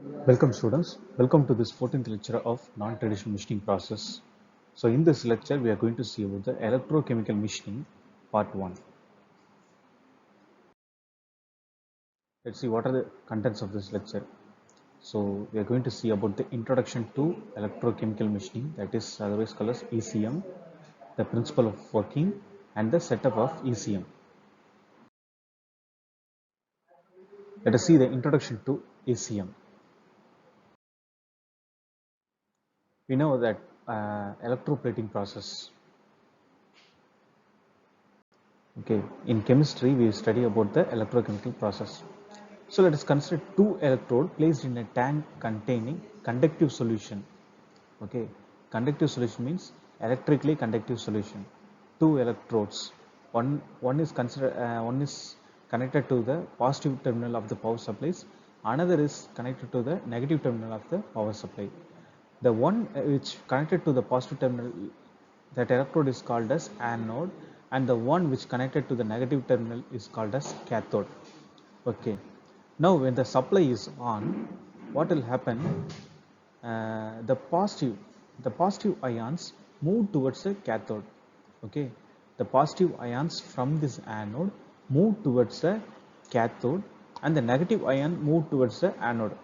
Welcome students, welcome to this 14th lecture of non-traditional machining process. So in this lecture we are going to see about the electrochemical machining part 1. Let's see what are the contents of this lecture. So we are going to see about the introduction to electrochemical machining, that is otherwise called as ECM, the principle of working and the setup of ECM. Let us see the introduction to ECM. We know that electroplating process. Okay, in chemistry we study about the electrochemical process. So let us consider two electrodes placed in a tank containing conductive solution. Okay, conductive solution means electrically conductive solution. Two electrodes. One is connected to the positive terminal of the power supplies. Another is connected to the negative terminal of the power supply. The one which connected to the positive terminal, that electrode is called as anode, and the one which connected to the negative terminal is called as cathode. Okay, now when the supply is on, what will happen? The positive ions move towards the cathode. Okay, the positive ions from this anode move towards the cathode, and the negative ion move towards the anode.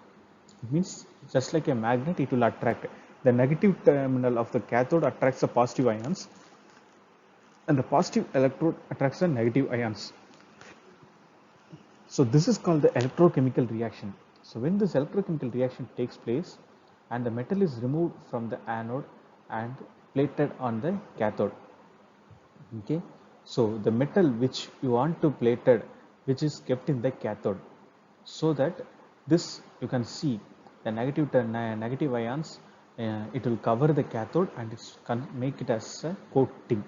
It means just like a magnet, it will attract. The negative terminal of the cathode attracts the positive ions, and the positive electrode attracts the negative ions. So this is called the electrochemical reaction. So when this electrochemical reaction takes place and the metal is removed from the anode and plated on the cathode. Okay, so the metal which you want to plated, which is kept in the cathode, so that this you can see the negative ions, it will cover the cathode and it's make it as a coating.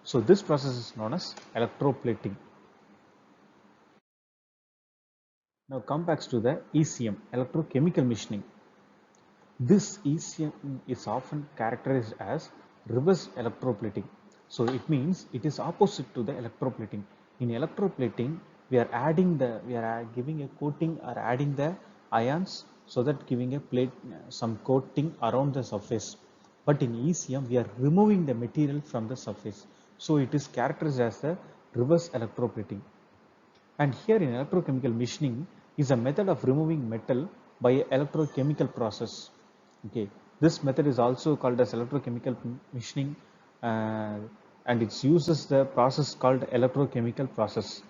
So this process is known as electroplating. Now come back to the ECM, electrochemical machining. This ECM is often characterized as reverse electroplating. So it means it is opposite to the electroplating. In electroplating, we are giving a coating or adding the ions, so that giving a plate some coating around the surface. But in ECM, we are removing the material from the surface. So it is characterized as the reverse electroplating. And here in electrochemical machining is a method of removing metal by an electrochemical process. Okay, this method is also called as electrochemical machining, uh, and it uses the process called electrochemical process,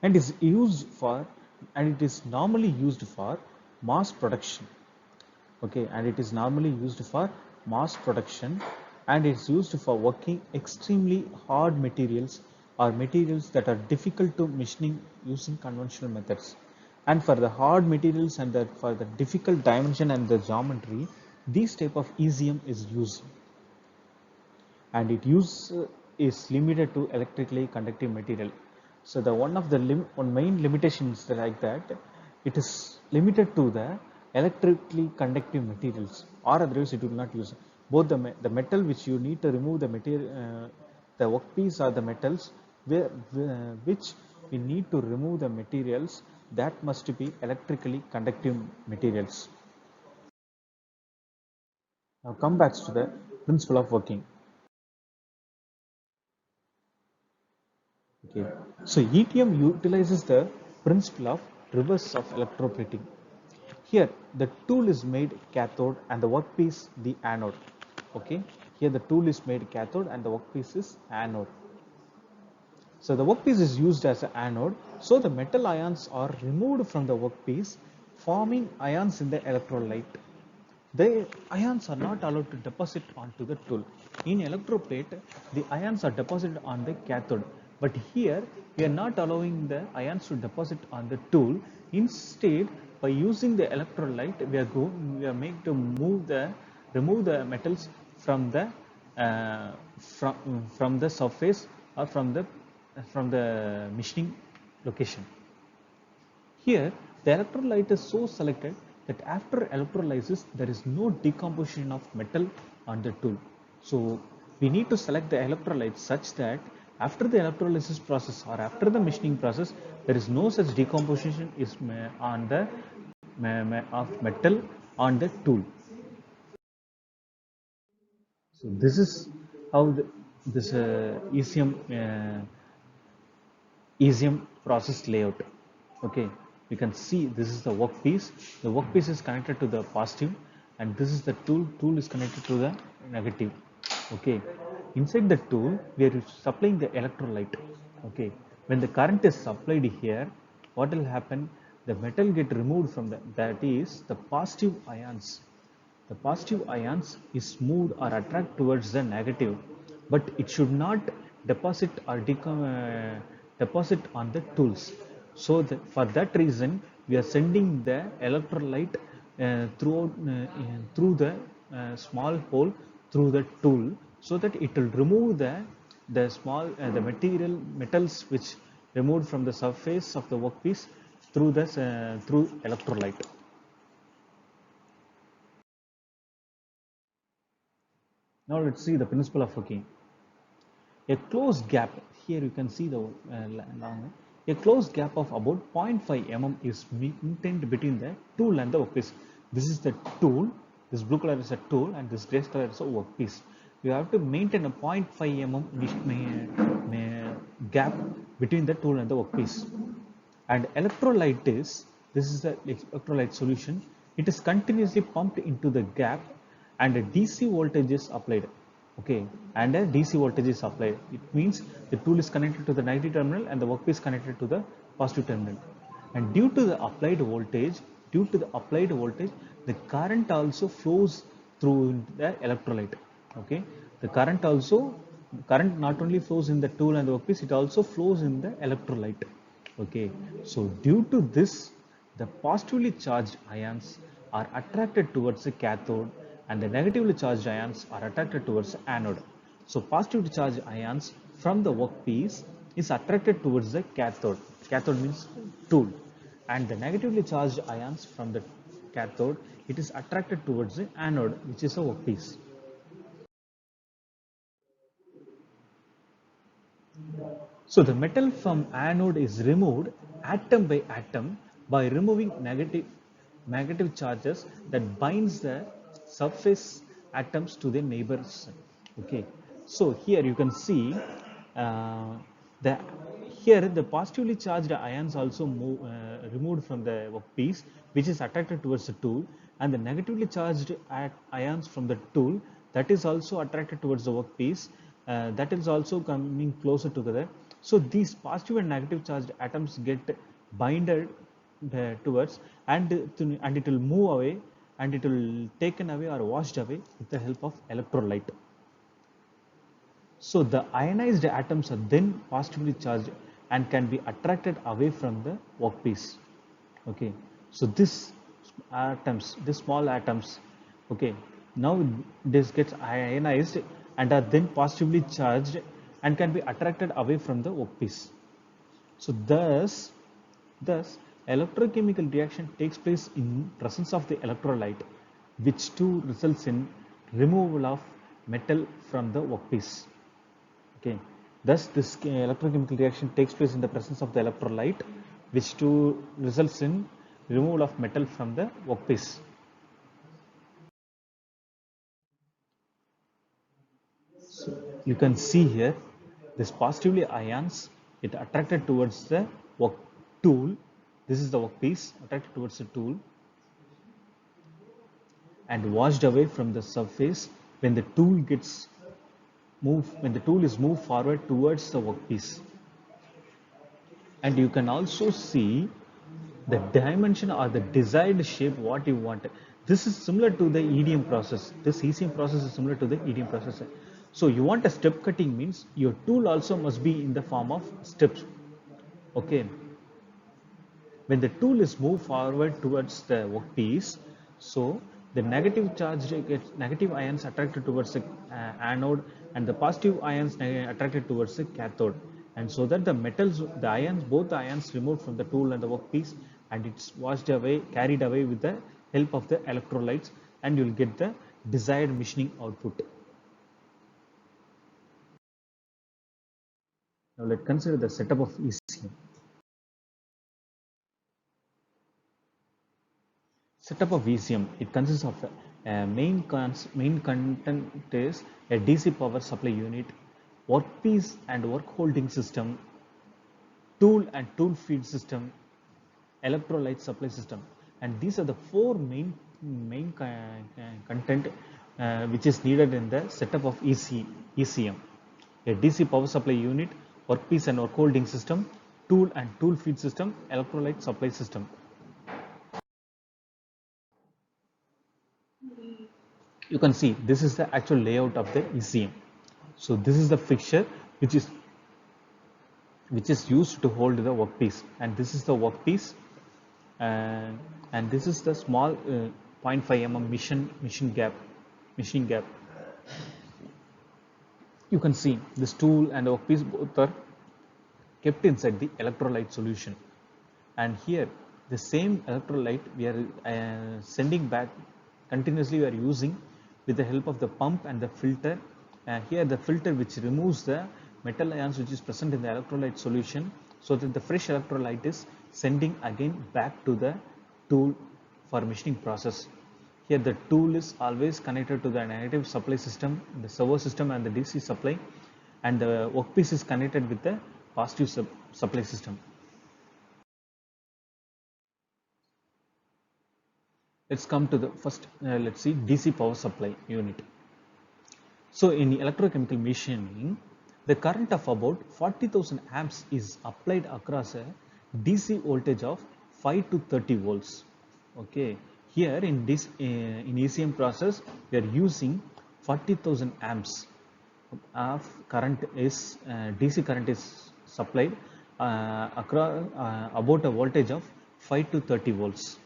and is used for, and it is normally used for mass production. Okay, and it is normally used for mass production, and it's used for working extremely hard materials or materials that are difficult to machining using conventional methods. And for the hard materials and for the difficult dimension and the geometry, this type of ECM is used, and its use is limited to electrically conductive material. So the one main limitation is like that it is limited to the electrically conductive materials, or otherwise it will not use. Both the metal which you need to remove the material, the workpiece or the metals which we need to remove the materials, that must be electrically conductive materials. Now come back to the principle of working. Okay, so ETM utilizes the principle of reverse of electroplating. Here the tool is made cathode and the workpiece the anode. Okay, here the tool is made cathode and the workpiece is anode. So the workpiece is used as an anode, so the metal ions are removed from the workpiece, forming ions in the electrolyte. The ions are not allowed to deposit onto the tool. In electroplate, the ions are deposited on the cathode, but here we are not allowing the ions to deposit on the tool. Instead, by using the electrolyte, we are made to remove the metals from the from the surface, or from the machining location. Here, the electrolyte is so selected that after electrolysis, there is no decomposition of metal on the tool. So, we need to select the electrolyte such that after the electrolysis process or after the machining process, there is no such decomposition on the of metal on the tool. So this is how this ECM process layout. Okay, you can see this is the workpiece. The workpiece is connected to the positive, and this is the tool. Tool is connected to the negative. Okay, inside the tool we are supplying the electrolyte. Okay, when the current is supplied here, what will happen? The metal get removed from that is the positive ions. The positive ions is moved or attract towards the negative, but it should not deposit or deposit on the tools. So for that reason, we are sending the electrolyte through the small hole through the tool, so that it will remove the small the metals which removed from the surface of the workpiece through the through electrolyte. Now let's see the principle of working. A closed gap, here you can see the long, a closed gap of about 0.5 mm is maintained between the tool and the workpiece. This is the tool, this blue color is a tool and this gray color is a workpiece. You have to maintain a 0.5 mm gap between the tool and the workpiece. And electrolyte is, this is the electrolyte solution, it is continuously pumped into the gap and a DC voltage is applied. Okay, and a DC voltage is applied. It means the tool is connected to the negative terminal and the workpiece connected to the positive terminal. And due to the applied voltage, the current also flows through the electrolyte. Okay, the current not only flows in the tool and the workpiece, it also flows in the electrolyte. Okay, so due to this, the positively charged ions are attracted towards the cathode and the negatively charged ions are attracted towards the anode. So positively charged ions from the workpiece is attracted towards the cathode. Cathode means tool. And the negatively charged ions from the cathode, it is attracted towards the anode, which is a workpiece. So the metal from anode is removed atom by atom by removing negative charges that binds the surface atoms to the neighbors. Okay, so here you can see uh, the here the positively charged ions also removed from the workpiece, which is attracted towards the tool, and the negatively charged ions from the tool that is also attracted towards the workpiece, that is also coming closer together. So these positive and negative charged atoms get binded towards, and it will move away, and it will taken away or washed away with the help of electrolyte. So the ionized atoms are then positively charged and can be attracted away from the workpiece. Okay, so these small atoms, okay, now this gets ionized and are then positively charged and can be attracted away from the workpiece. So thus electrochemical reaction takes place in presence of the electrolyte, which too results in removal of metal from the workpiece. Okay, thus this electrochemical reaction takes place in the presence of the electrolyte, which too results in removal of metal from the workpiece. So you can see here this positively ions, it attracted towards the work tool. This is the workpiece attracted towards the tool and washed away from the surface when the tool gets moved, when the tool is moved forward towards the workpiece. And you can also see the dimension or the desired shape what you want. This is similar to the EDM process. This ECM process is similar to the EDM process. So you want a step cutting means your tool also must be in the form of steps. Okay, when the tool is moved forward towards the workpiece, so the negative ions attracted towards the anode and the positive ions attracted towards the cathode, and so that the ions, both the ions removed from the tool and the workpiece, and it's washed away, carried away with the help of the electrolytes, and you'll get the desired machining output. Now let's consider the setup of ECM. Setup of ECM. It consists of main content is a DC power supply unit, workpiece and work holding system, tool and tool feed system, electrolyte supply system, and these are the four main content which is needed in the setup of ECM. A DC power supply unit, workpiece and work holding system, tool and tool feed system, electrolyte supply system. You can see this is the actual layout of the ECM. So this is the fixture which is used to hold the workpiece, and this is the workpiece, and this is the small 0.5 mm machine gap. You can see this tool and the workpiece both are kept inside the electrolyte solution, and here the same electrolyte we are sending back continuously. We are using with the help of the pump and the filter. Here the filter which removes the metal ions which is present in the electrolyte solution, so that the fresh electrolyte is sending again back to the tool for machining process. Here the tool is always connected to the negative supply system, the servo system and the DC supply, and the workpiece is connected with the positive supply system. Let's come to the first, let's see DC power supply unit. So in electrochemical machining, the current of about 40,000 amps is applied across a DC voltage of 5 to 30 volts. Okay, here in this in ECM process, we are using 40,000 amps of current is DC current is supplied across about a voltage of 5 to 30 volts.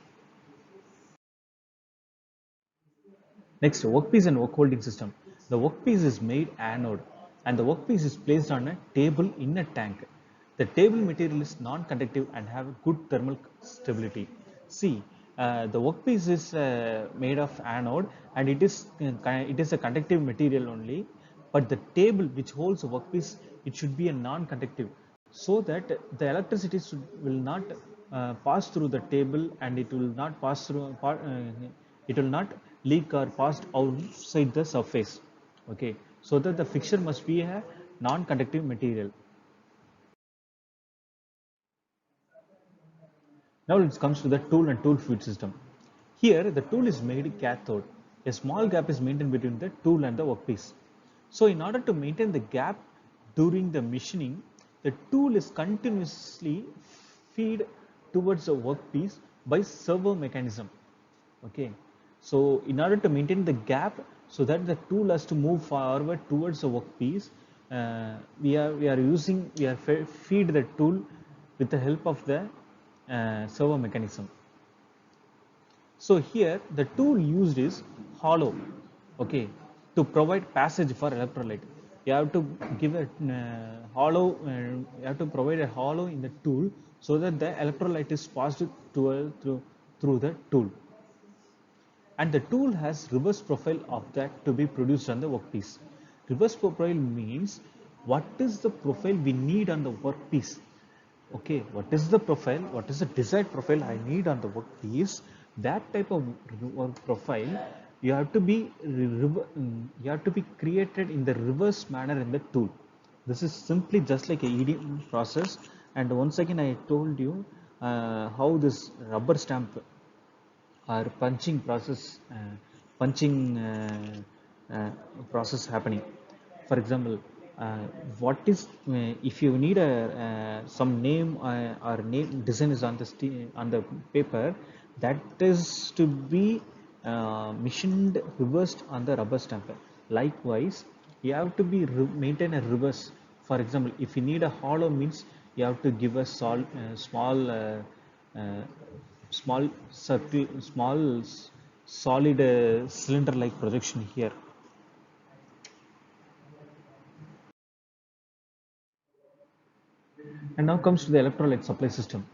Next, workpiece and work holding system. The workpiece is made anode and the workpiece is placed on a table in a tank. The table material is non-conductive and have good thermal stability. See, the workpiece is made of anode and it is a conductive material only, but the table which holds the workpiece, it should be a non-conductive, so that the electricity will not pass through the table, and it will not pass through it will not leak or pass outside the surface. Okay, so that the fixture must be a non-conductive material. Now it comes to the tool and tool feed system. Here the tool is made cathode. A small gap is maintained between the tool and the workpiece. So in order to maintain the gap during the machining, the tool is continuously feed towards the workpiece by servo mechanism. Okay, so in order to maintain the gap, so that the tool has to move forward towards the workpiece, we are feed the tool with the help of the servo mechanism. So here the tool used is hollow, okay, to provide passage for electrolyte. You have to give a you have to provide a hollow in the tool, so that the electrolyte is passed through the tool. And the tool has reverse profile of that to be produced on the workpiece. Reverse profile means what is the profile we need on the workpiece. Okay, what is the profile, what is the desired profile I need on the workpiece, that type of work profile you have to be created in the reverse manner in the tool. This is simply just like a EDM process. And once again I told you how this rubber stamp or punching process happening. For example, what is if you need a some name or name design is on the paper, that is to be machined reversed on the rubber stamp. Likewise, you have to be maintain a reverse. For example, if you need a hollow, means you have to give a small uh, small circle, small solid cylinder like projection here. And now comes to the electrolyte supply system.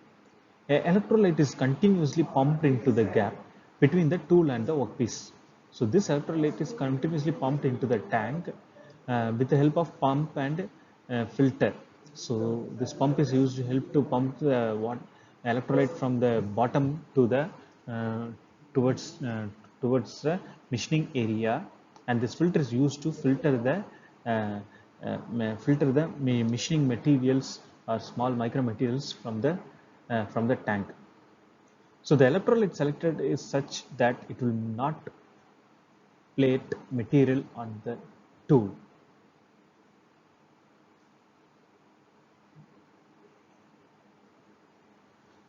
A electrolyte is continuously pumped into the gap between the tool and the workpiece. So this electrolyte is continuously pumped into the tank with the help of pump and filter. So this pump is used to help to pump the electrolyte from the bottom to the towards the machining area, and this filter is used to filter the machining materials or small micro materials from the tank. So the electrolyte selected is such that it will not plate material on the tool.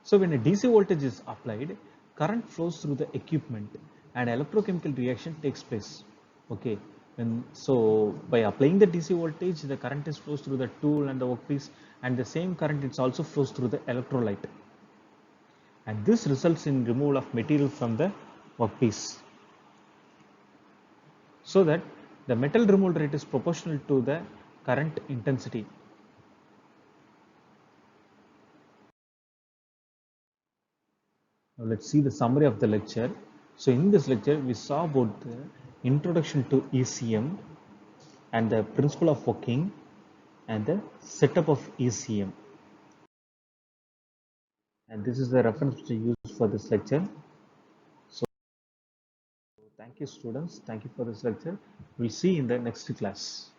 So when a DC voltage is applied, current flows through the equipment and electrochemical reaction takes place. Okay, and so by applying the DC voltage, the current is flows through the tool and the workpiece, and the same current it also flows through the electrolyte. And this results in removal of material from the workpiece. So that the metal removal rate is proportional to the current intensity. Now let's see the summary of the lecture. So in this lecture, we saw about the introduction to ECM and the principle of working and the setup of ECM. And this is the reference which I use for this lecture. So thank you students. Thank you for this lecture. We'll see in the next class.